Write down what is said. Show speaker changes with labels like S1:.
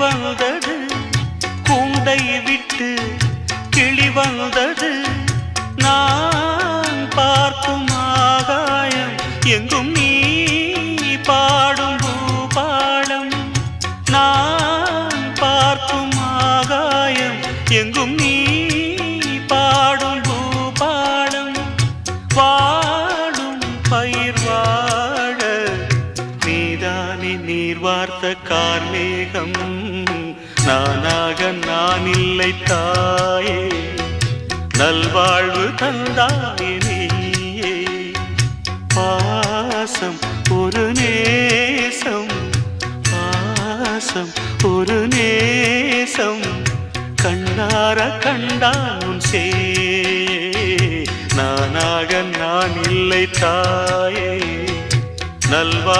S1: வந்தது கூண்டை விட்டு கிளி வந்தது நான் பார்க்கும் ஆகாயம் எங்கும் நீ பாடும் பூபாலம் நான் பார்க்கும் ஆகாயம் எங்கும் நீ பாடும் பூபாலம் வாடும் பயிர் வாழ நீதானே நீர் வார்த்த கார்மேகம் நானாக நான் இல்லை தாயே நல்வாழ்வு தந்தாயே நீயே பாசம் ஒரு நேசம் பாசம் ஒரு நேசம் கண்ணார கண்டான் சே நானாக நான் இல்லை தாயே நல்வாழ்வு